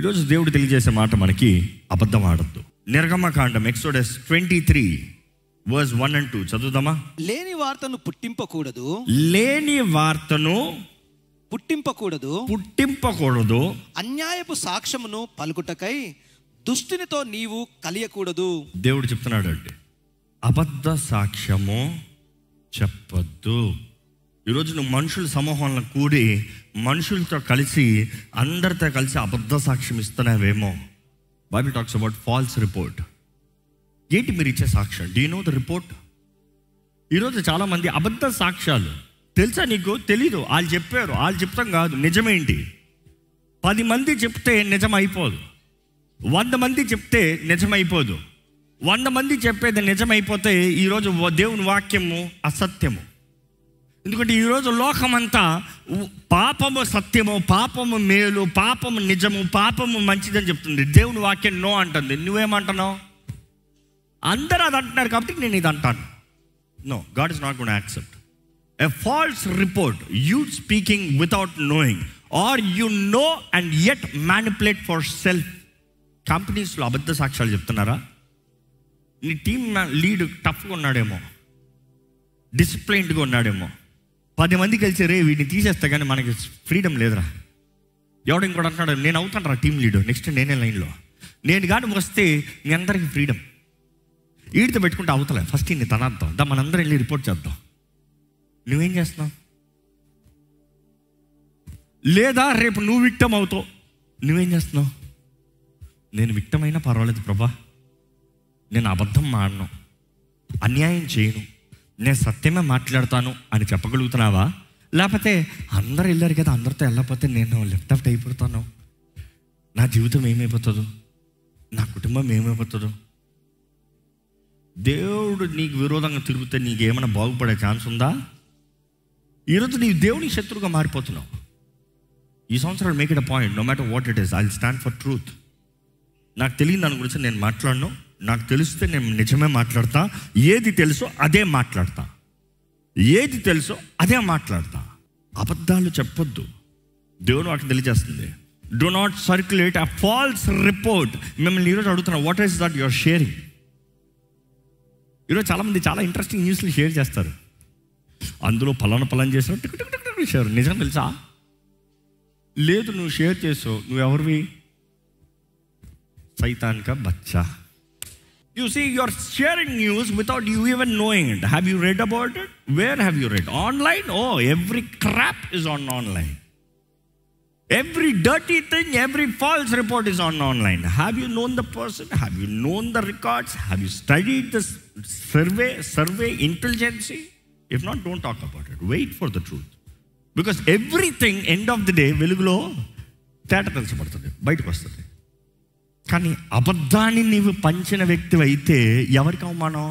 ఈరోజు దేవుడు తెలియజేసే మాట మనకి, అబద్ధం ఆడద్దు. నిర్గమకాండం ఎక్సోడస్ 23 verse 1 and 2 చదువుదామా? లేని వార్తను పుట్టింపకూడదు, లేని వార్తను పుట్టింపకూడదు, అన్యాయపు సాక్ష్యమును పలుకుటకై దుష్టునితో నీవు కలియకూడదు. దేవుడు చెప్తున్నాడు అంటే అబద్ధ సాక్ష్యము చెప్పద్దు. ఈరోజు నువ్వు మనుషుల సమూహంలో కూడి మనుషులతో కలిసి అందరితో కలిసి అబద్ధ సాక్ష్యం ఇస్తున్నావేమో. Bible talks about false report. ఏంటి మీరు ఇచ్చే సాక్ష్యం? Do you know the report? ఈరోజు చాలామంది అబద్ధ సాక్ష్యాలు తెలుసా నీకు? తెలీదు. వాళ్ళు చెప్పారు, వాళ్ళు చెప్తాం కాదు. నిజమేంటి? 10 మంది చెప్తే నిజం అయిపోదు, 100 మంది చెప్తే నిజమైపోదు. 100 మంది చెప్పేది నిజమైపోతే ఈరోజు దేవుని వాక్యము అసత్యము. ఎందుకంటే ఈరోజు లోకమంతా పాపము సత్యము, పాపము మేలు, పాపము నిజము, పాపము మంచిదని చెప్తుంది. దేవుని వాక్యం నో అంటుంది. నువ్వేమంటున్నావు? అందరూ అది అంటున్నారు కాబట్టి నేను ఇది అంటాను. No, God is not gonna accept a false report, you speaking without knowing, or you know and yet manipulate for self. కంపెనీస్లో అబద్ధ సాక్ష్యాలు చెప్తున్నారా? నీ టీమ్ లీడ్ టఫ్గా ఉన్నాడేమో, డిసిప్లైన్డ్గా ఉన్నాడేమో, 10 మంది కలిసి రే వీడిని తీసేస్తా కానీ మనకి ఫ్రీడమ్ లేదురా. ఎవడు ఇంకోటి అంటున్నాడు, నేను అవుతాను రా టీమ్ లీడర్, నెక్స్ట్ నేనే లైన్లో, నేను కానీ వస్తే మీ అందరికీ ఫ్రీడమ్. వీడితో పెట్టుకుంటే అవుతలే, ఫస్ట్ ఇన్ని తనద్దాం దా, మనందరం వెళ్ళి రిపోర్ట్ చేద్దాం. నువ్వేం చేస్తున్నావు? లేదా రేపు నువ్వు విక్టమ్ అవుతావు, నువ్వేం చేస్తున్నావు? నేను విక్టమ్ అయినా పర్వాలేదు ప్రభా, నేను అబద్ధం ఆడను, అన్యాయం చేయను, నేను సత్యమే మాట్లాడతాను అని చెప్పగలుగుతున్నావా? లేకపోతే అందరు వెళ్ళారు కదా, అందరితో వెళ్ళకపోతే నేను లెఫ్ట్ అవుట్ అయిపోతాను, నా జీవితం ఏమైపోతుందో, నా కుటుంబం ఏమైపోతుందో? దేవుడు నీకు విరోధంగా తిరిగితే నీకేమైనా బాగుపడే ఛాన్స్ ఉందా? ఈరోజు నీవు దేవుని శత్రువుగా మారిపోతున్నావు. ఈ సంవత్సరం make it a point, no matter what it is, I will stand for truth. నాకు తెలియని దాని గురించి నేను మాట్లాడను, నాకు తెలిస్తే నేను నిజమే మాట్లాడతా, ఏది తెలుసో అదే మాట్లాడతా, ఏది తెలుసో అదే మాట్లాడతా. అబద్ధాలు చెప్పొద్దు. దేవుడు వాటిని తెలియజేస్తుంది, do not circulate a false report. మిమ్మల్ని ఈరోజు అడుగుతున్నా, what is that your sharing? ఈరోజు చాలామంది చాలా ఇంట్రెస్టింగ్ న్యూస్లు షేర్ చేస్తారు, అందులో పలానా చేసినట్టు షేర్. నిజం తెలుసా? లేదు, నువ్వు షేర్ చేసావు, నువ్వెవరివి? సైతానికా బచ్చా. You see, you're sharing news without you even knowing it. Have you read about it? Where have you read? Online? Oh, every crap is on online. Every dirty thing, every false report is on online. Have you known the person? Have you known the records? Have you studied the survey intelligence? If not, don't talk about it. Wait for the truth. Because everything, end of the day, వెలుగులో తేట తెలిసిపడుతుంది, బయటకు వస్తుంది. కానీ అబద్ధాన్ని నీవు పంచిన వ్యక్తి అయితే ఎవరికి అవమానం?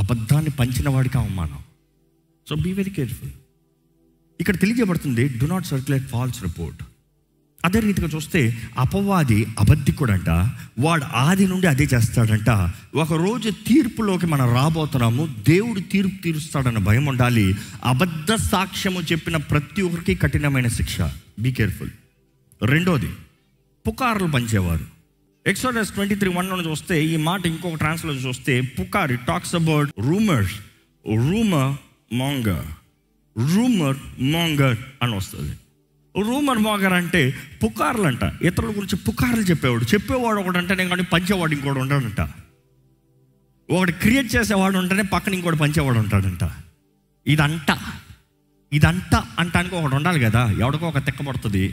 అబద్ధాన్ని పంచిన వాడికి అవమానం. So be very careful. ఇక్కడ తెలియజేయబడుతుంది, do not circulate false report. అదే రీతిగా చూస్తే అపవాది అబద్ధికుడంట, వాడు ఆది నుండి అదే చేస్తాడంట. ఒకరోజు తీర్పులోకి మనం రాబోతున్నాము, దేవుడు తీర్పు తీరుస్తాడన్న భయం ఉండాలి. అబద్ధ సాక్ష్యము చెప్పిన ప్రతి ఒక్కరికి కఠినమైన శిక్ష. Be careful. రెండోది, పుకార్లు పంచేవారు. ఎక్సోడస్ 23:1 చూస్తే ఈ మాట ఇంకొక ట్రాన్స్లేషన్ చూస్తే పుకార్, it talks about rumours, rumour monger అని వస్తుంది. రూమర్ మాంగర్ అంటే పుకార్లు అంట, ఇతరుల గురించి పుకార్లు చెప్పేవాడు ఒకటి అంటేనే కానీ పంచేవాడు ఇంకోటి ఉంటాడంట. ఒకటి క్రియేట్ చేసేవాడు ఉంటేనే పక్కన ఇంకోటి పంచేవాడు ఉంటాడంట. ఇదంట అంటానికి ఒకటి ఉండాలి కదా. ఎవడికో ఒక తెక్క పడుతుంది,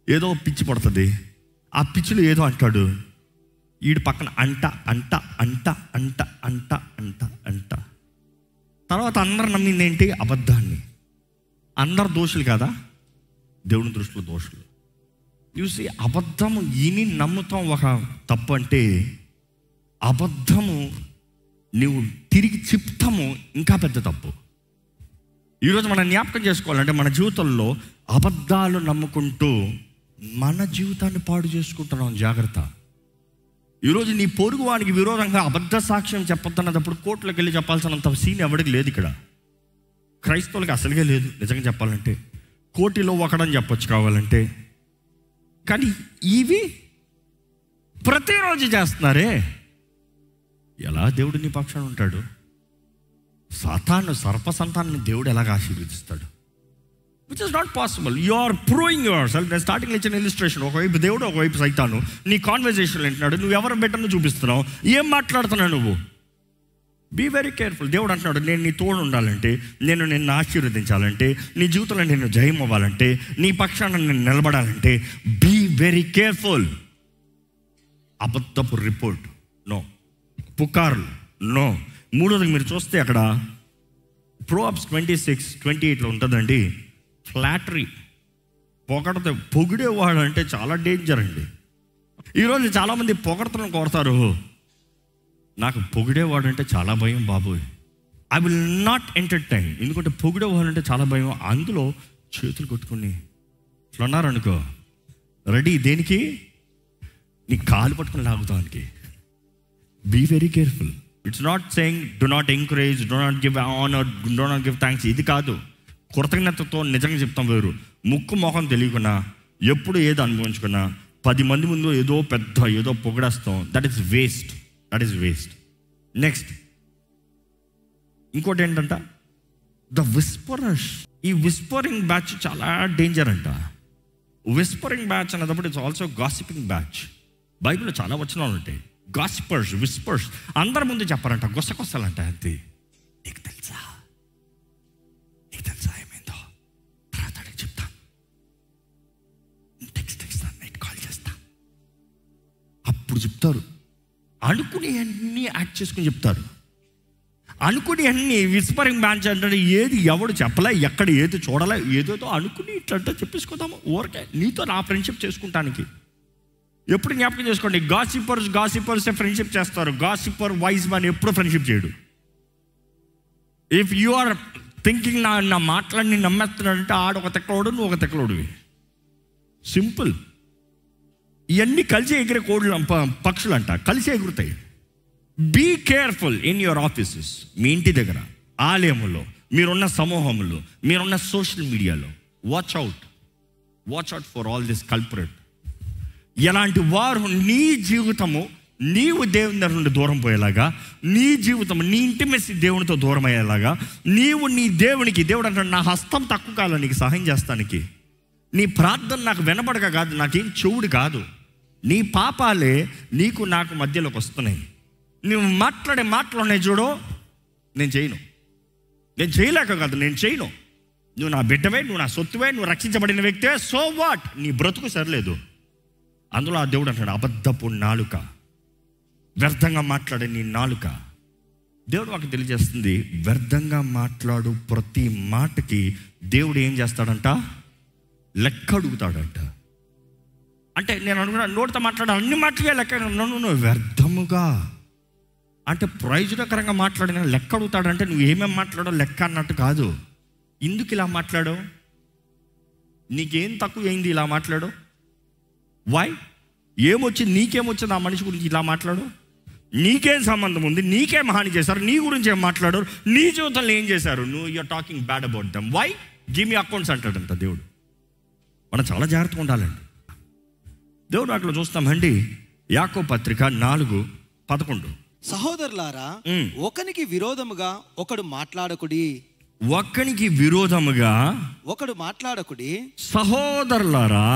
ఏదో పిచ్చి పడుతుంది, ఆ పిచ్చిలో ఏదో అంటాడు, వీడి పక్కన అంట. తర్వాత అందరు నమ్మింది ఏంటి? అబద్ధాన్ని. అందరు దోషులు కాదా? దేవుని దృష్టిలో దోషులు. చూసి అబద్ధము ఇని నమ్ముతాం ఒక తప్పు అంటే, అబద్ధము నువ్వు తిరిగి చెప్తాము ఇంకా పెద్ద తప్పు. ఈరోజు మనం జ్ఞాపకం చేసుకోవాలంటే మన జీవితంలో అబద్ధాలు నమ్ముకుంటూ మన జీవితాన్ని పాడు చేసుకుంటున్నాం. జాగ్రత్త. ఈరోజు నీ పొరుగు వానికి విరోధంగా అబద్ధ సాక్ష్యం చెప్పొద్దన్నప్పుడు కోర్టులోకి వెళ్ళి చెప్పాల్సినంత సీన్ ఎవరికి లేదు. ఇక్కడ క్రైస్తవులకి అసలుగా లేదు. నిజంగా చెప్పాలంటే కోటిలో ఒకడని చెప్పొచ్చు కావాలంటే, కానీ ఇవి ప్రతిరోజు చేస్తున్నారే, ఎలా దేవుడు నీ పక్షాన ఉంటాడు? సాతాను సర్పసంతాన్ని దేవుడు ఎలాగ ఆశీర్వదిస్తాడు? Which is not possible. You are proving yourself. నేను స్టార్టింగ్ ఇచ్చిన ఇలిస్ట్రేషన్, ఒకవైపు దేవుడు ఒకవైపు సైతాను. నీ కాన్వర్జేషన్లో వింటున్నాడు, నువ్వు ఎవరు బెటర్ను చూపిస్తున్నావు, ఏం మాట్లాడుతున్నావు నువ్వు? Be very careful. దేవుడు అంటున్నాడు, నేను నీ తోడు ఉండాలంటే, నేను నిన్ను ఆశీర్వదించాలంటే, నీ జీవితంలో నేను జయం అవ్వాలంటే, నీ పక్షాన నేను నిలబడాలంటే బీ వెరీ కేర్ఫుల్. అబద్ధపు రిపోర్ట్ నో, పుకార్లు నో. మూడోది మీరు చూస్తే అక్కడ ప్రోవర్బ్స్ 26:28 ఉంటుందండి, ఫ్లాటరీ, పొగిడేవాడు అంటే చాలా డేంజర్ అండి. ఈరోజు చాలామంది పొగడతలను కోరతారు. నాకు పొగిడేవాడు అంటే చాలా భయం బాబోయ్, ఐ విల్ నాట్ ఎంటర్టైన్. ఎందుకంటే పొగిడేవాడు అంటే చాలా భయం. అందులో చేతులు కొట్టుకుని ఇట్లా ఉన్నారనుకో, రెడీ దేనికి? నీ కాలు పట్టుకుని లాగుతానికి. Be very careful. It's not saying do not encourage, do not give honour, do not give thanks. ఇది కాదు. కృతజ్ఞతతో నిజంగా చెప్తాం వేరు. ముక్కు మొహం తెలియకున్నా, ఎప్పుడు ఏదో అనుభవించుకున్నా, 10 మంది ముందు ఏదో పొగడేస్తాం. That is waste. That is waste. Next ఇంకోటి ఏంటంట, ద విస్పరర్స్. ఈ విస్పరింగ్ బ్యాచ్ చాలా డేంజర్ అంట. విస్పరింగ్ బ్యాచ్ అన్నప్పుడు ఇట్స్ ఆల్సో గాసిపింగ్ బ్యాచ్. బైబిల్లో చాలా వచనాలు ఉంటాయి. గాసిపర్స్, విస్పర్స్, అందరి ముందు చెప్పారంట, గుసగుసలంట. అంతే. నీకు తెలుసా ఏమైందో, తర్వాత చెప్తా, టెక్స్ట్ నైట్ కాల్ చేస్తా, అప్పుడు చెప్తారు. అనుకుని అన్నీ యాక్ట్ చేసుకుని చెప్తారు. అనుకుని అన్నీ విస్పరింగ్ బ్యాచ్ అంటే ఏది ఎవడు చెప్పలే, ఎక్కడ ఏది చూడలే, ఏదేదో అనుకుని ఇట్లంటే చెప్పేసుకుందాము ఊరికే. నీతో నా ఫ్రెండ్షిప్ చేసుకుంటానికి. ఎప్పుడు జ్ఞాపకం చేసుకోండి, గాసిపర్స్ ఫ్రెండ్షిప్ చేస్తారు. గాసిపర్ వైజ్ మ్యాన్ ఎప్పుడు ఫ్రెండ్షిప్ చేయడు. ఇఫ్ యు ఆర్ థింకింగ్ నా మాటలన్నీ నమ్మేస్తున్నాడంటే ఆడొక తెక్కలోడు, నువ్వు ఒక తెక్కలోడివి. సింపుల్. ఇవన్నీ కలిసి ఎగిరే కోళ్ళు, పక్షులు అంట, కలిసి ఎగురుతాయి. Be careful in your offices. మీ ఇంటి దగ్గర, ఆలయంలో, మీరున్న సమూహంలో, మీరున్న సోషల్ మీడియాలో. Watch out for all this culprit. ఎలాంటి వారు నీ జీవితము, నీవు దేవుని దగ్గర నుండి దూరం పోయేలాగా, నీ జీవితం, నీ ఇంటిమెసి దేవునితో దూరం అయ్యేలాగా, నీవు నీ దేవునికి, దేవుడు అంటాడు నా హస్తం తక్కువ కాదు నీకు సహాయం చేస్తానికి, నీ ప్రార్థన నాకు వినపడక కాదు, నాకేం చెవుడు కాదు, నీ పాపాలే నీకు నాకు మధ్యలోకి వస్తున్నాయి. నువ్వు మాట్లాడే మాటలు ఉన్నాయి చూడు, నేను చేయలేక కాదు, నేను చేయను. నువ్వు నా బిడ్డవే, నువ్వు నా సొత్తువే, నువ్వు రక్షించబడిన వ్యక్తివే, సో వాట్? నీ బ్రతుకు సరిలేదు. అందులో ఆ దేవుడు అంటాడు, అబద్ధపు నాలుక, వ్యర్థంగా మాట్లాడే నీ నాలుక. దేవుడు మాకు తెలియజేస్తుంది, వ్యర్థంగా మాట్లాడు ప్రతి మాటకి దేవుడు ఏం చేస్తాడంట? లెక్క అడుగుతాడంట. అంటే నేను అనుకున్నా నోటితో మాట్లాడే అన్ని మాటలే లెక్క, నన్ను వ్యర్థముగా అంటే ప్రయోజనకరంగా మాట్లాడిన లెక్క అడుగుతాడంటే నువ్వు ఏమేమి మాట్లాడో లెక్క అన్నట్టు కాదు. ఎందుకు ఇలా మాట్లాడో, నీకేం తక్కువ అయింది ఇలా మాట్లాడో, వై ఏమొచ్చింది, నీకేమొచ్చింది ఆ మనిషి గురించి ఇలా మాట్లాడు, నీకేం సంబంధం ఉంది, నీకేం హాని చేశారు, నీ గురించి ఏం మాట్లాడారు, నీ జీవితంలో ఏం చేశారు, నువ్వు you're talking bad about them, why? Give me accounts అంటాడంట దేవుడు. మనం చాలా జాగ్రత్తగా ఉండాలండి. దేవుడు అట్లా చూస్తామండి. యాకోబు పత్రిక 4:11. సహోదరులారా, ఒకనికి విరోధముగా ఒకడు మాట్లాడకుడి. సహోదరులారా,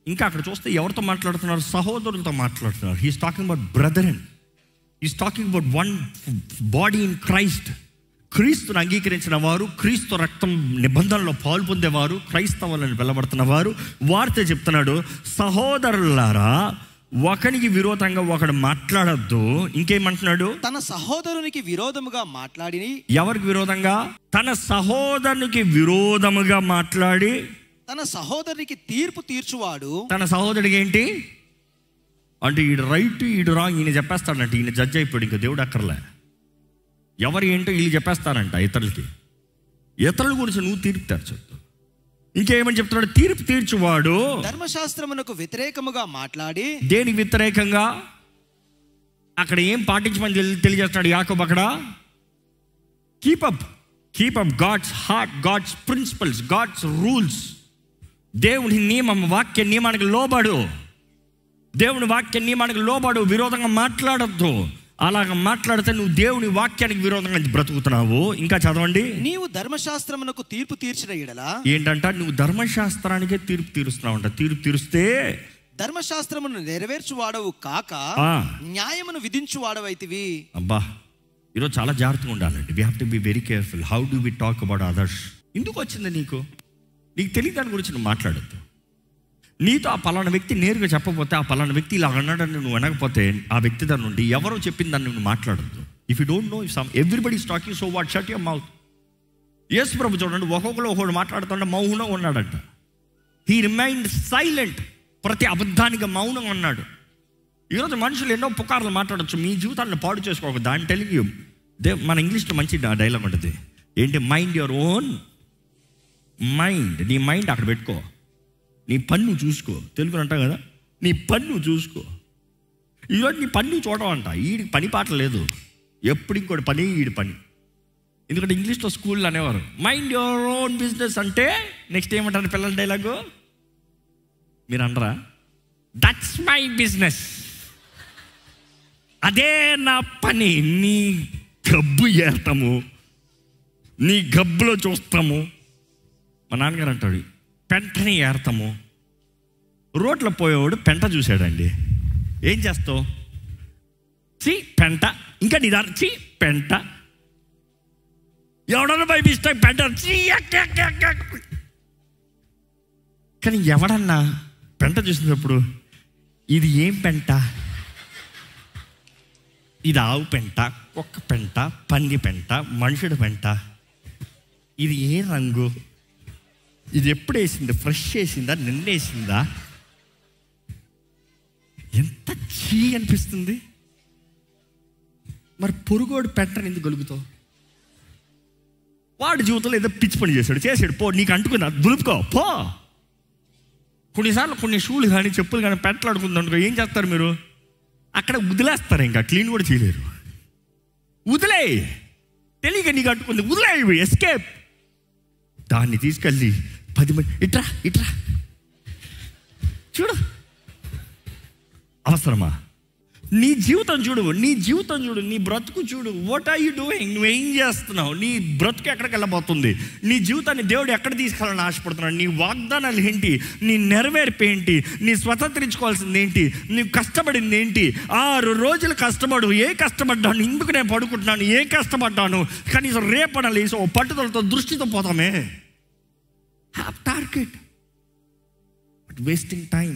ఇంకా అక్కడ చూస్తే ఎవరితో మాట్లాడుతున్నారు? సహోదరులతో మాట్లాడుతున్నారు. He's talking about brethren. He's talking about one body in Christ. క్రీస్తుని అంగీకరించిన వారు, క్రీస్తు రక్తం నిబంధనలో పాలు పొందేవారు, క్రైస్తవులను వెళ్ళబడుతున్న వారు, వారితో చెప్తున్నాడు, సహోదరులారా, ఒకనికి విరోధంగా ఒకడు మాట్లాడద్దు. ఇంకేమంటున్నాడు? తన సహోదరునికి విరోధముగా మాట్లాడి. ఎవరికి విరోధంగా? తన సహోదరునికి విరోధముగా మాట్లాడి తన సహోదరునికి తీర్పు తీర్చువాడు. తన సహోదరుడికి ఏంటి అంటే, ఈడు రైట్ ఈడు రాంగ్ ఈయన చెప్పేస్తాడంట. ఈయన జడ్జ్ అయిపోయాడు, ఇంకా దేవుడు అక్కర్లే. ఎవరు ఏంటో వీళ్ళు చెప్పేస్తారంట ఇతరులకి. ఇతరుల గురించి నువ్వు తీర్పు తీర్చొద్దు. ఇంకేమని చెప్తున్నాడు? తీర్పు తీర్చువాడు ధర్మశాస్త్రమునకు వ్యతిరేకముగా మాట్లాడి. దేనికి వ్యతిరేకంగా? అక్కడ ఏం పాటించమని తెలియజేస్తున్నాడు యాకోబు అక్కడ? Keep up God's heart, God's principles, God's rules. దేవుని నియమం, వాక్య నియమానికి లోబడు. దేవుని వాక్య నియమానికి లోబడు. విరోధంగా మాట్లాడద్దు. అలాగ మాట్లాడితే నువ్వు దేవుని వాక్యానికి విరోధంగా బ్రతుకుతున్నావు. ఇంకా చదవండి. నీవు ధర్మశాస్త్రమునకు తీర్పు తీర్చిన ఎడల, ఏంటంట, నువ్వు ధర్మశాస్త్రానికే తీర్పు తీరుస్తున్నావు అంట. తీర్పు తీరుస్తే ధర్మశాస్త్రమును నెరవేర్చువాడవు కాక న్యాయమును విధించువాడవైతివి. అబ్బా, ఈరోజు చాలా జాగ్రత్తగా ఉండాలండి. We have to be very careful. How do we talk about others? ఎందుకు వచ్చింది నీకు తెలియదు దాని గురించి నువ్వు మాట్లాడద్దు. నీతో ఆ పలానా వ్యక్తి నేరుగా చెప్పకపోతే, ఆ పలానా వ్యక్తి ఇలా అన్నాడని నువ్వు అనకపోతే, ఆ వ్యక్తి దాని నుండి ఎవరో చెప్పిన దాన్ని నువ్వు మాట్లాడద్దు. If you don't know, if everybody is talking, so what, shut your mouth. Yesu Prabhu చూడండి, ఒక్కొక్కడు మాట్లాడుతుంటే మౌనంగా ఉన్నాడంట. He remained silent. ప్రతి అబద్ధానికి మౌనంగా ఉన్నాడు. ఈరోజు మనుషులు ఎన్నో పుకార్లు మాట్లాడచ్చు. మీ జీవితాన్ని పాడు చేసుకోక. దాని టెలింగ్ మన ఇంగ్లీష్లో మంచి డైలాగ్ ఉంటుంది. ఏంటి? Mind your own mind. నీ మైండ్ అక్కడ పెట్టుకో. నీ పన్ను చూసుకో. తెలుగుని అంటాం కదా, నీ పన్ను చూసుకో. ఈరోజు నీ పన్ను చూడడం అంట. వీడికి పని పాట లేదు. ఎప్పుడు ఇంకోటి పని, వీడి పని. ఎందుకంటే ఇంగ్లీష్లో స్కూల్లో అనేవారు మైండ్ యువర్ ఓన్ బిజినెస్ అంటే నెక్స్ట్ ఏమంటారు పిల్లల డైలాగు? మీరు అనరా? దట్స్ మై బిజినెస్, అదే నా పని. నీ గబ్బు ఏర్తాము, నీ గబ్బులో చూస్తాము. మా నాన్నగారు అంటాడు, పెంటని ఏర్తాము. రోడ్లో పోయేవాడు పెంట చూశాడండి. ఏం చేస్తావు? చీ పెంట. ఇంకా నీ దాని చీ పెంట. ఎవడన్నా భయపిస్తా పెంట. కానీ ఎవడన్నా పెంట చూసినప్పుడు ఇది ఏం పెంట? ఇది ఆవు పెంట, కుక్క పెంట, పంది పెంట, మనుషుడి పెంట. ఇది ఏ రంగు? ఇది ఎప్పుడు వేసింది? ఫ్రెష్ వేసిందా, నిన్నేసిందా? ఎంత చీ అనిపిస్తుంది. మరి పొరుగోడు పెంటని ఎందుకు గలుగుతావు? వాడి జీవితంలో ఏదో పిచ్చి పని చేశాడు. పో, నీకు అంటుకుందా, దులుపుకో పో. కొన్నిసార్లు కొన్ని షూలు కానీ చెప్పులు కానీ పెంటలాడుకుందనుకో, ఏం చేస్తారు మీరు? అక్కడ వదిలేస్తారు. ఇంకా క్లీన్ కూడా చేయలేరు. వదిలే, తెలియక నీకు అంటుకుంది, వదిలే, ఎస్కేప్. దాన్ని తీసుకెళ్ళి 10 మంది ఇట్రా ఇట్రా చూడు. అవసరమా? నీ జీవితం చూడు, నీ బ్రతుకు చూడు. What are you doing? నువ్వేం చేస్తున్నావు? నీ బ్రతుకు ఎక్కడికి వెళ్ళబోతుంది? నీ జీవితాన్ని దేవుడు ఎక్కడ తీసుకెళ్ళాలని ఆశపడుతున్నాడు? నీ వాగ్దానాలు ఏంటి? నీ నెరవేర్పు ఏంటి? నీ స్వతంత్రించుకోవాల్సింది ఏంటి? నీవు కష్టపడింది ఏంటి? 6 రోజులు కష్టపడు. ఏ కష్టపడ్డాను? ఇందుకు నేను పడుకుంటున్నాను. ఏ కష్టపడ్డాను? కనీసం రేపడాలి. ఓ పట్టుదలతో, దృష్టితో పోతామే. Have target. But wasting time,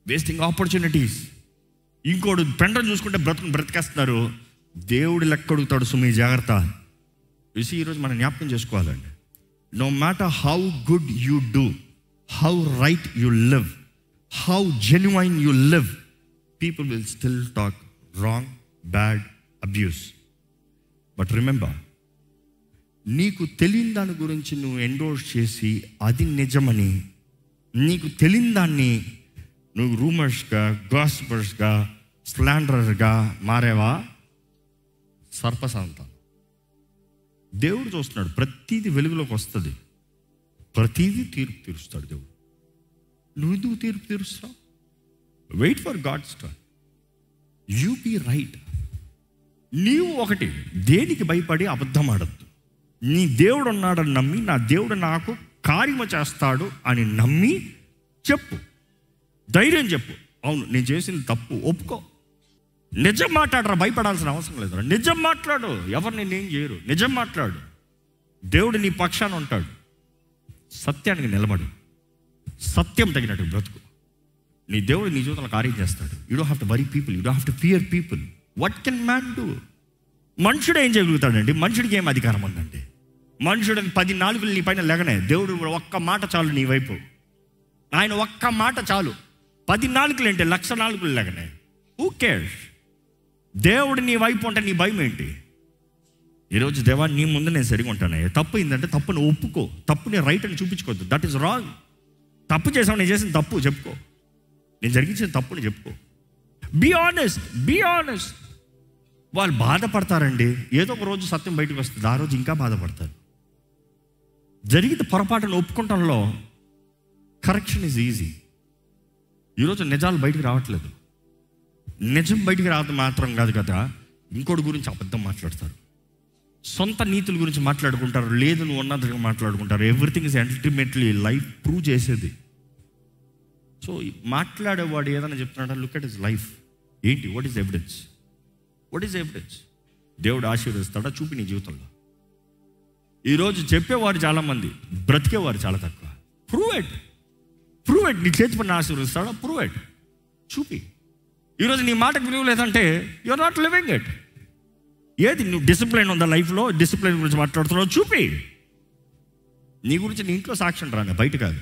wasting opportunities. ఇంకోడు పెంటను చూసుకుంటే బ్రతికేస్తున్నారు. దేవుడు లెక్క అడుగుతాడు. సుమీ జాగ్రత్త. చూసి ఈరోజు మనం జ్ఞాపకం చేసుకోవాలండి. No matter how good you do, how right you live, how genuine you live, people will still talk wrong, bad, abuse. But remember, నీకు తెలియని దాని గురించి నువ్వు ఎండోర్స్ చేసి అది నిజమని, నీకు తెలియని దాన్ని నువ్వు రూమర్స్గా, గాసిపర్స్గా, స్లాండరర్గా మారేవా? సర్పసంతానం. దేవుడు చూస్తున్నాడు. ప్రతీది వెలుగులోకి వస్తుంది. ప్రతీది తీర్పు తీరుస్తాడు దేవుడు. నువ్వు ఎందుకు తీర్పు తీరుస్తావు? Wait for God's turn. You be right. నీవు ఒకటి, దేనికి భయపడి అబద్ధం ఆడద్దు. నీ దేవుడు ఉన్నాడని నమ్మి, నా దేవుడు నాకు కార్యము చేస్తాడు అని నమ్మి చెప్పు. ధైర్యం చెప్పు. అవును, నేను చేసింది తప్పు, ఒప్పుకో. నిజం మాట్లాడరా, భయపడాల్సిన అవసరం లేదురా. నిజం మాట్లాడు. ఎవరు నేనేం చేయరు. నిజం మాట్లాడు. దేవుడు నీ పక్షాన ఉంటాడు. సత్యానికి నిలబడు. సత్యం తగినట్టు బ్రతుకు. నీ దేవుడు నీ జీవితంలో కార్యం చేస్తాడు. You don't have to worry people, you don't have to fear people. What can man do? మనుషుడు ఏం చేయగలుగుతాడండి? మనుషుడికి ఏం అధికారం ఉందండి? మనుషుడికి 10 నాలుగులు నీ పైన లేగనే. దేవుడు ఒక్క మాట చాలు నీ వైపు. ఆయన ఒక్క మాట చాలు. 10 నాలుగులు ఏంటి? 1,00,000 నాలుగులు లేగనే. Who cares? దేవుడు నీ వైపు ఉంటే నీ భయం ఏంటి? ఈరోజు దేవా నీ ముందు నేను సరిగా ఉంటాను. తప్పు ఏంటంటే తప్పుని ఒప్పుకో. తప్పుని రైట్ అని చూపించుకోవద్దు. That is wrong. తప్పు చేసావు, నేను చేసిన తప్పు చెప్పుకో. నేను జరిగించిన తప్పుని చెప్పుకో. Be honest, be honest. వాళ్ళు బాధపడతారండి. ఏదో ఒక రోజు సత్యం బయటకు వస్తుంది, ఆ రోజు ఇంకా బాధపడతారు. జరిగిన పొరపాటును ఒప్పుకుంటంలో కరెక్షన్ ఈజ్ ఈజీ. ఈరోజు నిజాలు బయటికి రావట్లేదు. నిజం బయటికి రావడం మాత్రం కాదు కదా, ఇంకోటి గురించి అబద్ధం మాట్లాడతారు, సొంత నీతుల గురించి మాట్లాడుకుంటారు, లేదు నువ్వు ఉన్నట్టుగా మాట్లాడుకుంటారు. Everything is ultimately life prove చేసేది. సో మాట్లాడేవాడు ఏదైనా చెప్తున్నాడా, లుక్ అట్ హిస్ లైఫ్. ఏంటి, what is evidence? What is evidence? దేవుడు ఆశీర్వదిస్తాడా? చూపి నీ జీవితంలో. ఈరోజు చెప్పేవారు చాలామంది, బ్రతికేవారు చాలా తక్కువ. Prove it, prove it. నీ చేతి పని ఆశీర్వదిస్తాడా? ప్రూవ్ ఇట్, చూపి. ఈరోజు నీ మాటకు విలువ లేదంటే you are not living it. ఏది, నువ్వు డిసిప్లిన్ ఉందా లైఫ్లో? డిసిప్లిన్ గురించి మాట్లాడుతున్నావు, చూపి. నీ గురించి నీ ఇంట్లో సాక్ష్యం రాను, బయట కాదు.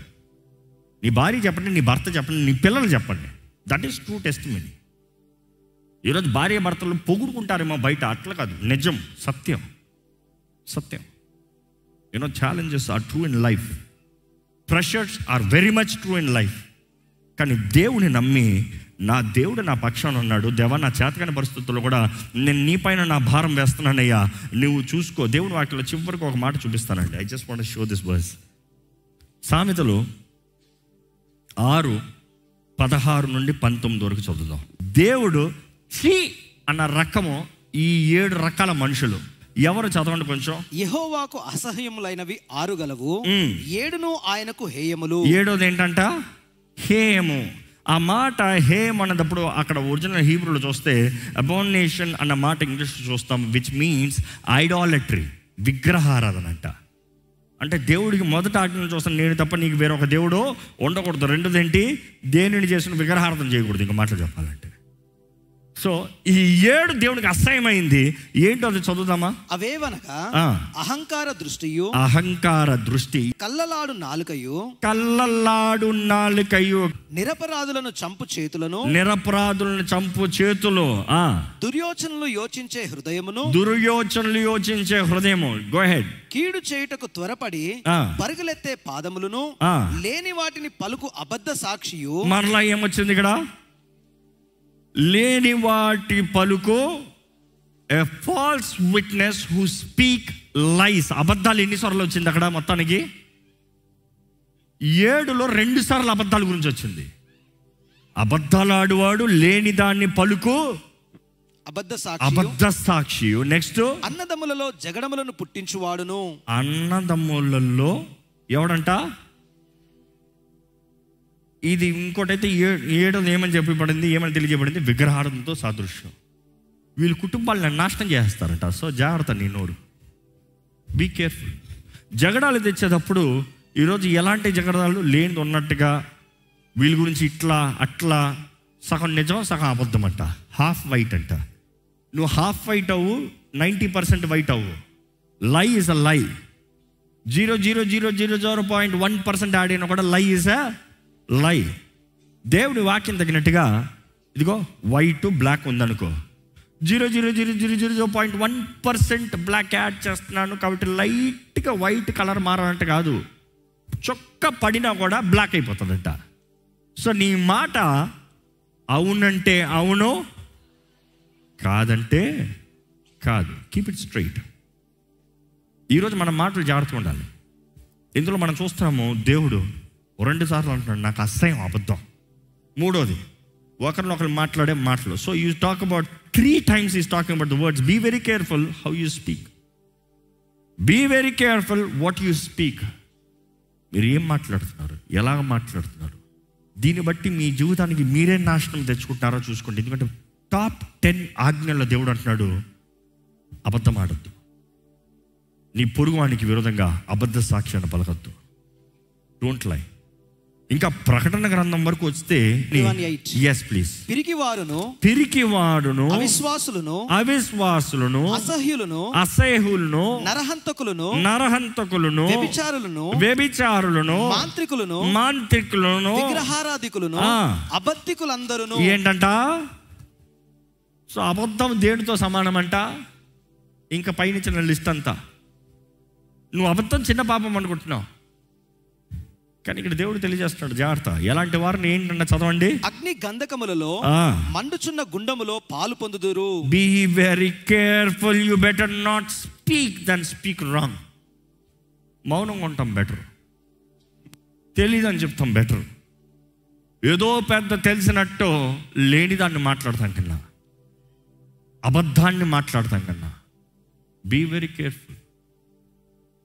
నీ భార్య చెప్పండి, నీ భర్త చెప్పండి, నీ పిల్లలు చెప్పండి. That is true testimony. ఈరోజు భార్య భర్తలు పొగుడుకుంటారేమో బయట, అట్లా కాదు, నిజం, సత్యం, సత్యం. You know challenges are true in life, pressures are very much true in life. కానీ దేవుని నమ్మి, నా దేవుడు నా పక్షాన ఉన్నాడు, దేవా నా చేతకాని పరిస్థితుల్లో కూడా నేను నీ పైన నా భారం వేస్తున్నానయ్యా, నువ్వు చూసుకో. దేవుని వాక్యంలో చివరికి ఒక మాట చూపిస్తానండి. I just want show this verse. సామెతలు 6:16 నుండి 19 వరకు చదువుదాం. దేవుడు ఛీ అన్న రకము, ఈ 7 రకాల మనుషులు ఎవరు? చదవండి కొంచెం. యెహోవాకు అసహ్యములైనవి 6 గలవు, 7 ఆయనకు హేయములు. 7ది ఏంటంట? హేయము. ఆ మాట హేయం అన్నప్పుడు అక్కడ ఒరిజినల్ హీబ్రూలో చూస్తే అబోనేషన్ అన్న మాట ఇంగ్లీష్లో చూస్తాం, విచ్ మీన్స్ ఐడాలట్రీ, విగ్రహారాధన అంట. అంటే దేవుడికి మొదట ఆజ్ఞలు చూస్తాను, నేను తప్ప నీకు వేరొక దేవుడు ఉండకూడదు. రెండోది ఏంటి? దేనిని చేసిన విగ్రహారాధన చేయకూడదు. ఇంకో మాటలు చెప్పాలంటే, సో ఈ 7 దేవునికి అసహ్యమైంది. ఏంటో అది చదువుదామా? అవేవనగా అహంకార దృష్టియు, అహంకార దృష్టి, కల్లలాడు నాలుకయు, కల్లలాడు నాలుకయు, నిరపరాధులను చంపు చేతులను, నిరపరాధులను చంపు చేతులు, దుర్యోచనలు యోచించే హృదయమును, దుర్యోచనలు యోచించే హృదయము. Go head. కీడు చేయుటకు త్వరపడి పరుగులెత్తే పాదములను, లేని వాటిని పలుకు అబద్ధ సాక్షియు. మరలా ఏమొచ్చింది ఇక్కడ? లేని వాటి పలుకు, a false witness who speak lies. అబద్ధాలు ఎన్నిసార్లు వచ్చింది అక్కడ? మొత్తానికి 7లో 2 సార్లు అబద్ధాల గురించి వచ్చింది. అబద్ధాలు ఆడువాడు, లేని దాన్ని పలుకు, అబద్ధ సాక్షి. నెక్స్ట్, అన్నదమ్ములలో జగడములను పుట్టించువాడును. అన్నదమ్ములలో ఎవడంట? ఇది ఇంకోటైతే 7 ఏమని చెప్పబడింది, ఏమని తెలియజేయబడింది? విగ్రహారంతో సాదృశ్యం. వీళ్ళు కుటుంబాలను నాశనం చేస్తారంట. సో జాగ్రత్త, నీ నోరు, బీ కేర్ఫుల్. జగడాలు తెచ్చేటప్పుడు ఈరోజు ఎలాంటి జగడాలు లేనిది ఉన్నట్టుగా, వీళ్ళ గురించి ఇట్లా అట్లా, సగం నిజం సగం అబద్ధం అంట. హాఫ్ వైట్ అంట. నువ్వు హాఫ్ వైట్ అవ్వు, 90% వైట్ అవ్వు. లై ఇస్ అ లై. 0.00001% యాడ్ అయినా కూడా లై ఇస్ అ లై. దేవుడి వాక్యం తగినట్టుగా, ఇదిగో వైట్ బ్లాక్ ఉందనుకో, 0.00001% బ్లాక్ యాడ్ చేస్తున్నాను కాబట్టి లైట్గా వైట్ కలర్ మారాలంటే కాదు, చొక్క పడినా కూడా బ్లాక్ అయిపోతుందంట. సో నీ మాట అవునంటే అవును, కాదంటే కాదు. Keep it straight. ఈరోజు మన మాటలు జాగ్రత్తగా ఉండాలి. ఇందులో మనం చూస్తున్నాము, దేవుడు 2 సార్లు అంటున్నాడు నాకు అసహ్యం అబద్ధం. 3వది ఒకరినొకరు మాట్లాడే మాటలు. So you talk about 3 times is talking about the words. Be very careful how you speak. Be very careful what you speak. మీరు ఏం మాట్లాడుతున్నారు, ఎలాగ మాట్లాడుతున్నారు, దీన్ని బట్టి మీ జీవితానికి మీరే నాశనం తెచ్చుకుంటున్నారో చూసుకోండి. ఎందుకంటే టాప్ 10 ఆజ్ఞల్లో దేవుడు అంటున్నాడు, అబద్ధం ఆడద్దు, నీ పొరుగువానికి విరోధంగా అబద్ధ సాక్ష్యాన్ని పలకద్దు, డోంట్ లై. ఇంకా ప్రకటన గ్రంథం వరకు వస్తే, yes please, పిరికివాడును, అవిశ్వాసులను, అసహ్యులను, నరహంతకులను, వ్యభిచారులను, మాంత్రికులను, విగ్రహారాధికులను, అబద్ధికులందరూ. ఏంటంట? సో అబద్ధం దేనితో సమానమంట? ఇంకా పైన లిస్ట్ అంతా. నువ్వు అబద్ధం చిన్న పాపం అనుకుంటున్నావు, కానీ ఇక్కడ దేవుడు తెలియజేస్తున్నాడు జాగ్రత్త. ఎలాంటి వారిని ఏంటంటే చదవండి. అగ్ని గంధకములలో మండుచున్న గుండములో పాలు పొందుదురు. Be very careful. You better not speak then speak wrong. మౌనంగా ఉంటాం బెటర్. తెలీదని చెప్తాం బెటర్. ఏదో పెద్ద తెలిసినట్టు లేని దాన్ని మాట్లాడతాం కన్నా, అబద్ధాన్ని మాట్లాడతాం కన్నా బీ వెరీ కేర్ఫుల్.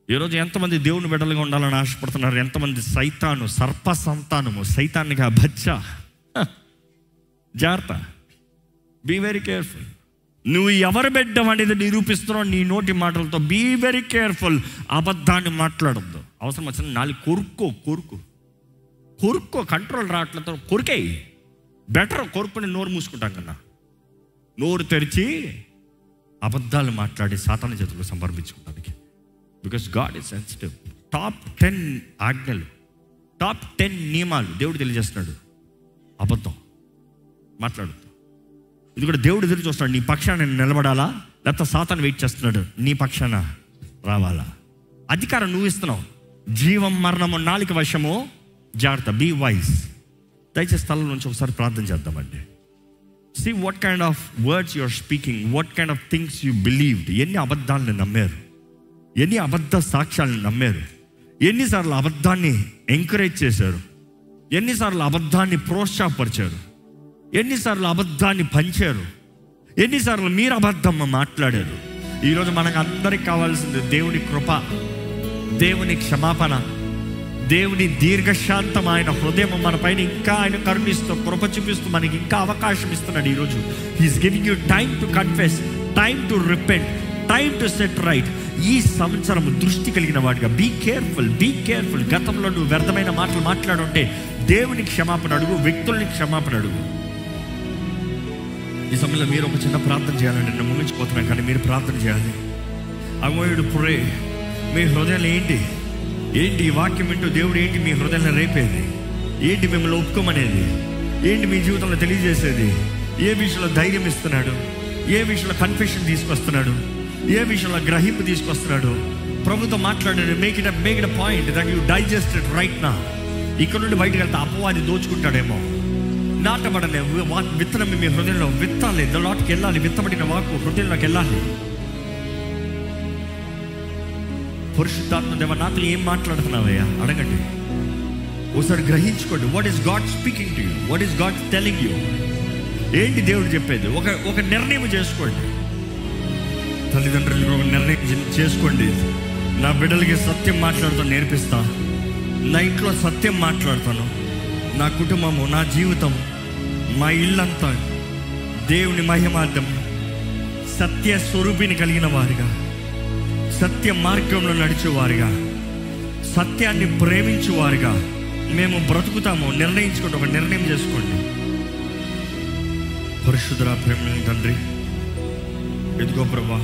ఈరోజు ఎంతమంది దేవుని బిడ్డలుగా ఉండాలని ఆశపడుతున్నారు, ఎంతమంది సైతాను సర్ప సంతానము, సైతాన్నిగా బచ్చ. జాగ్రత్త, బీ వెరీ కేర్ఫుల్. నువ్వు ఎవరు బిడ్డ అనేది నిరూపిస్తున్నావు నీ నోటి మాటలతో. Be very careful. అబద్ధాన్ని మాట్లాడద్దు. అవసరం వచ్చిన నాలుగు కొరుక్కో కంట్రోల్ రావట్లతో కొరికేయి. బెటర్ కొరుకుని నోరు మూసుకుంటాం కన్నా నోరు తెరిచి అబద్ధాలు మాట్లాడి సాతాను చేతులకు సమర్పించుకోవడానికి. Because God is sensitive. Top 10 ఆజ్ఞలు, టాప్ 10 నియమాలు దేవుడు తెలియజేస్తున్నాడు. అబద్ధం మాట్లాడద్దు. ఇది కూడా దేవుడు ఎదురు చూస్తున్నాడు. నీ పక్షాన నేను నిలబడాలా, లేకపోతే సాతాను వెయిట్ చేస్తున్నాడు నీ పక్షాన రావాలా? అధికారం నువ్వు ఇస్తున్నావు. జీవం మరణము నాలుక వశము. జాగ్రత్త, బీ వైజ్. దయచేసి స్థలం నుంచి ఒకసారి ప్రార్థన చేద్దామండి. See what kind of words you are speaking, what kind of things you believed. ఎన్ని అబద్ధాలను నమ్మారు, ఎన్ని అబద్ధ సాక్ష్యాలను నమ్మారు, ఎన్నిసార్లు అబద్ధాన్ని ఎంకరేజ్ చేశారు, ఎన్నిసార్లు అబద్ధాన్ని ప్రోత్సాహపరిచారు, ఎన్నిసార్లు అబద్ధాన్ని పంచారు, ఎన్నిసార్లు మీరు అబద్ధం మాట్లాడారు. ఈరోజు మనకు అందరికి కావాల్సింది దేవుని కృప, దేవుని క్షమాపణ, దేవుని దీర్ఘశాంతమైన హృదయం మన పైన ఇంకా ఆయన కరుణిస్తూ కృప చూపిస్తూ మనకి ఇంకా అవకాశం ఇస్తున్నాడు. ఈరోజు he is giving you time to confess, time to repent, time to set right. ఈ సంవత్సరం దృష్టి కలిగిన వాడిగా బీ కేర్ఫుల్, బీ కేర్ఫుల్. గతంలో నువ్వు వ్యర్థమైన మాటలు మాట్లాడుంటే దేవుని క్షమాపణ అడుగు, వ్యక్తుల్ని క్షమాపణ అడుగు. ఈ సమయంలో మీరు ఒక చిన్న ప్రార్థన చేయాలండి. నేను ముగించిపోతున్నాను కానీ మీరు ప్రార్థన చేయాలి. అగోయుడు పురే మీ హృదయాలు ఏంటి ఈ వాక్యం వింటూ దేవుడు ఏంటి మీ హృదయంలో రేపేది ఏంటి, మిమ్మల్ని ఒప్పుకోమనేది ఏంటి, మీ జీవితంలో తెలియజేసేది ఏ విషయంలో ధైర్యం ఇస్తున్నాడు, ఏ విషయంలో కన్ఫెషన్ తీసుకొస్తున్నాడు, ఏ విషయంలో గ్రహింపు తీసుకొస్తున్నాడు. ప్రభుతో మాట్లాడాడు. Make it a point that you digest it right నా. ఇక్కడ నుండి బయటకు వెళ్తే అపవాది దోచుకుంటాడేమో. నాటబడలే విత్తనం మీ హృదయంలో విత్తాలి. లోటుకి వెళ్ళాలి. విత్తబడిన వాకు హృదయంలోకి వెళ్ళాలి. పరిశుద్ధాత్మ దేవ నాతో ఏం మాట్లాడుతున్నావయ్యా అడగండి. ఒకసారి గ్రహించుకోండి. What is God speaking to you, what is God telling you. ఏంటి దేవుడు చెప్పేది? ఒక నిర్ణయం చేసుకోండి. తల్లిదండ్రులు ఒక నిర్ణయం చేసుకోండి. నా బిడ్డలకి సత్యం మాట్లాడుతూ నేర్పిస్తా, నా ఇంట్లో సత్యం మాట్లాడతాను, నా కుటుంబము, నా జీవితం, మా ఇల్లంతా దేవుని మహిమార్థం సత్య స్వరూపిని కలిగిన వారిగా, సత్య మార్గంలో నడిచేవారుగా, సత్యాన్ని ప్రేమించేవారుగా మేము బ్రతుకుతాము. నిర్ణయించుకోండి. ఒక నిర్ణయం చేసుకోండి. పరిశుద్ధ ప్రేమ తండ్రి, ఎదుగో ప్రభా,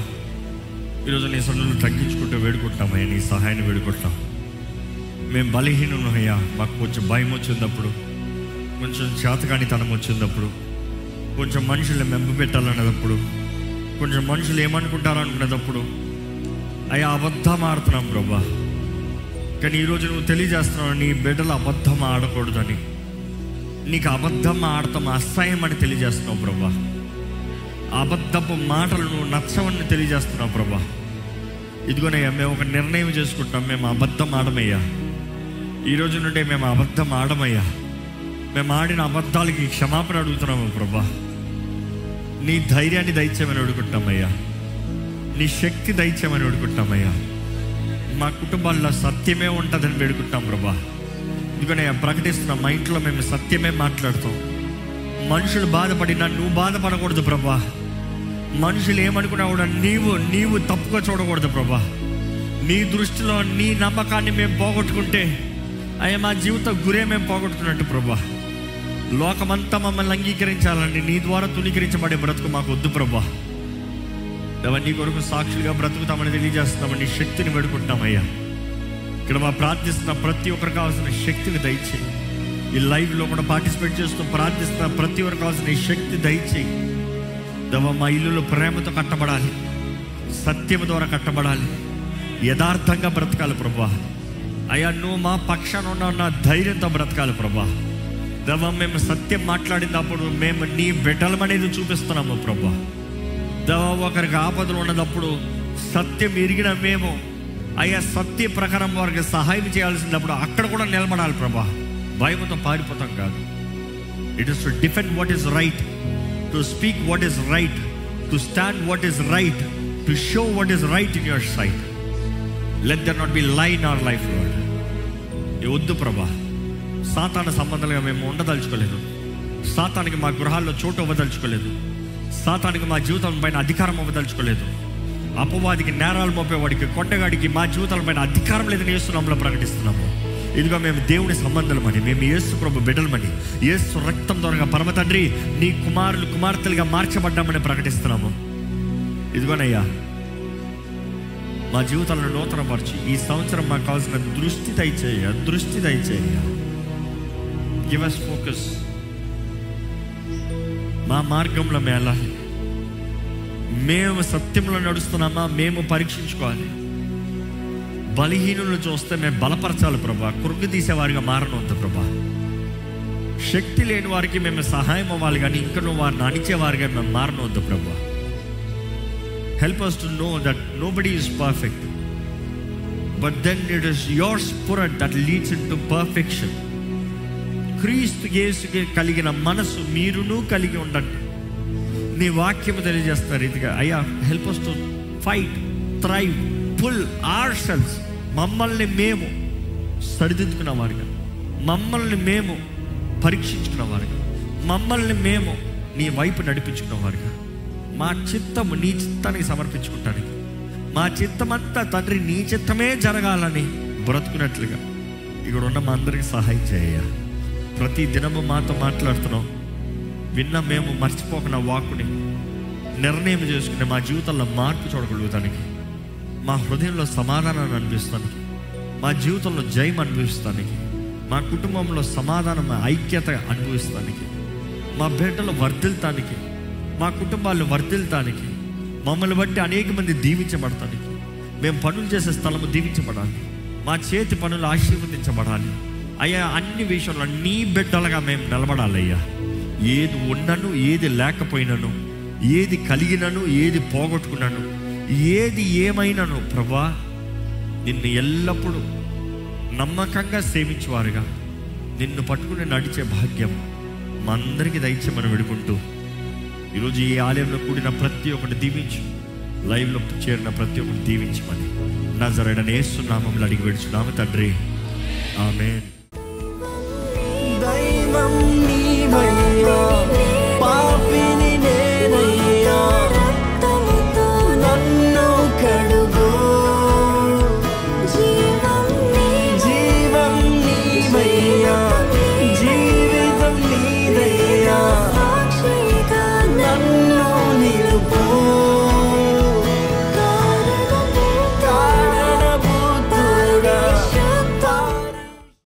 ఈరోజు నీ సన్నిధిలో తగ్గించుకుంటూ వేడుకుంటామయ్యా, నీ సహాయాన్ని వేడుకుంటాం. మేము బలహీనులయ్యా. మాకు కొంచెం భయం వచ్చినప్పుడు, కొంచెం చేతకానితనం వచ్చినప్పుడు, కొంచెం మనుషుల్ని మెంబపెట్టాలనేటప్పుడు, కొంచెం మనుషులు ఏమనుకుంటారు అనుకునేటప్పుడు అయ్యా అబద్ధం ఆడుతున్నాం ప్రభా. కానీ ఈరోజు నువ్వు తెలియజేస్తున్నావు నీ బిడ్డలు అబద్ధం ఆడకూడదని. నీకు అబద్ధం ఆడతాం అసహ్యం అని తెలియజేస్తున్నావు ప్రభా. అబద్ధపు మాటలు నువ్వు నచ్చవని తెలియజేస్తున్నావు ప్రభా. ఇదిగోనయ్యా మేము ఒక నిర్ణయం చేసుకుంటాం. మేము అబద్ధం ఆడమయ్యా. ఈరోజు నుండి మేము అబద్ధం ఆడమయ్యా. మేము ఆడిన అబద్ధాలకి క్షమాపణ అడుగుతున్నాము ప్రభా. నీ ధైర్యాన్ని దయచేయమని అడుగుకుంటామయ్యా. నీ శక్తి దయచేయమని వేడుకుంటామయ్యా. మా కుటుంబాల్లో సత్యమే ఉంటుందని వేడుకుంటాం ప్రభా. ఇదిగోనే ప్రకటిస్తున్నాం. మా ఇంట్లో మేము సత్యమే మాట్లాడతాం. మనుషులు బాధపడినా నువ్వు బాధపడకూడదు ప్రభా. మనుషులు ఏమనుకున్నా కూడా నీవు తప్పుగా చూడకూడదు ప్రభా. నీ దృష్టిలో నీ నమ్మకాన్ని మేము పోగొట్టుకుంటే అయ్యా మా జీవిత గురే మేము పోగొట్టుకున్నట్టు ప్రభా. లోకమంతా మమ్మల్ని అంగీకరించాలని నీ ద్వారా తునీకరించబడే బ్రతుకు మాకు వద్దు ప్రభా. నీ కొరకు సాక్షులుగా బ్రతుకుతామని తెలియజేస్తున్నామని నీ శక్తిని వేడుకుంటున్నామయ్యా. ఇక్కడ మా ప్రార్థిస్తున్న ప్రతి ఒక్కరికి కావాల్సిన శక్తిని దయచేయి. ఈ లైవ్లో కూడా పార్టిసిపేట్ చేస్తూ ప్రార్థిస్తున్న ప్రతి ఒక్కరికి కావాల్సిన ఈ శక్తి దయచేయి. మా ఇల్లులో ప్రేమతో కట్టబడాలి, సత్యం ద్వారా కట్టబడాలి, యథార్థంగా బ్రతకాలి ప్రభా. అయ్యా నువ్వు మా పక్షాన ఉన్న ధైర్యంతో బ్రతకాలి ప్రభా. మేము సత్యం మాట్లాడినప్పుడు మేము నీ బిడ్డలమనేది చూపిస్తున్నాము ప్రభా. ఒకరికి ఆపదలు ఉన్నప్పుడు సత్యం ఎరిగిన మేము అయ్యా సత్య ప్రకారం వారికి సహాయం చేయాల్సినప్పుడు అక్కడ కూడా నిలబడాలి ప్రభా. భయంతో పారిపోతాం కాదు. It is to defend what is right, to speak what is right, to stand what is right, to show what is right in your sight. Let there not be lie in our life lord. వద్దు ప్రభా, సాతాను సంబంధాలుగా మేము ఉండదలుచుకోలేదు. సాతానికి మా గృహాల్లో చోటు ఇవ్వదలుచుకోలేదు. సాతానికి మా జీవితం పైన అధికారం ఇవ్వదలుచుకోలేదు. అపవాదికి, నేరాలు మోపేవాడికి, కొండగాడికి మా జీవితాల పైన అధికారం లేదని యేసు నామములో ప్రకటిస్తున్నాము. ఇదిగో మేము దేవుని సంబంధాలమని, మేము యేసు ప్రభు బిడ్డలమని, యేసు రక్తం ద్వారా పరమ తండ్రి నీ కుమారులు కుమార్తెలుగా మార్చబడ్డామని ప్రకటిస్తున్నాము. ఇదిగోనయ్యా మా జీవితాలను నూతనపరిచి ఈ సంవత్సరం మాకు కావాల్సిన దృష్టి దయచేయ. Give us focus. మా మార్గంలో మేలాలి. మేము సత్యంలో నడుస్తున్నామా మేము పరీక్షించుకోవాలి. బలహీనులను చూస్తే మేము బలపరచాలి ప్రభా. కృంగి తీసేవారిగా మారనొద్దు ప్రభా. శక్తి లేని వారికి మేము సహాయం అవ్వాలి, కానీ ఇంకా నువ్వు వారిని అణిచేవారిగా మేము మారనొద్దు ప్రభా. Help us to know that nobody is perfect, but then it is your spirit that leads into perfection. క్రీస్తు యేసుకి కలిగిన మనసు మీరును కలిగి ఉండండి. నీ వాక్యము తెలియజేస్తున్న రీతిగా అయ్యా help us to fight, thrive, pull ourselves. మమ్మల్ని మేము సరిదిద్దుకున్న వారుగా, మమ్మల్ని మేము పరీక్షించుకున్న వారుగా, మమ్మల్ని మేము నీ వైపు నడిపించుకున్న వారుగా, మా చిత్తము నీ చిత్తానికి సమర్పించుకుంటానికి, మా చిత్తమంతా తండ్రి నీ చిత్తమే జరగాలని బ్రతుకున్నట్లుగా ఇక్కడ ఉన్న మా అందరికీ సహాయం చేయ. ప్రతి దినము మాతో మాట్లాడుతున్నాం. విన్న మేము మర్చిపోకుండా వాక్కుని నిర్ణయం చేసుకుని మా జీవితంలో మార్పు చూడగలుగుతానికి, మా హృదయంలో సమాధానాన్ని అనిపిస్తానికి, మా జీవితంలో జయం అనుభవిస్తానికి, మా కుటుంబంలో సమాధానం ఐక్యత అనుభవిస్తానికి, మా బిడ్డలు వర్ధిల్తానికి, మా కుటుంబాలు వర్ధిల్తానికి, మమ్మల్ని బట్టి అనేక మంది దీవించబడతానికి, మేము పనులు చేసే స్థలము దీవించబడాలి, మా చేతి పనులు ఆశీర్వదించబడాలి. అయ్యా అన్ని విషయంలో నీ బిడ్డలుగా మేము నిలబడాలి. అయ్యా ఏది ఉన్నను ఏది లేకపోయినను, ఏది కలిగినను ఏది పోగొట్టుకున్నాను, ఏది ఏమైనాను ప్రభా నిన్ను ఎల్లప్పుడూ నమ్మకంగా సేవించేవారుగా నిన్ను పట్టుకుని నడిచే భాగ్యం మా అందరికీ దయచేయమని వేడుకుంటూ ఈరోజు ఈ ఆలయంలో కూడిన ప్రతి ఒక్కటి దీవించు, లైవ్లో చేరిన ప్రతి ఒక్కటి దీవించమని నజరేయుడైన యేసు నామములో అడిగి వేడుచున్నాము తండ్రి, ఆమేన్. దైవం నీవయ్యా.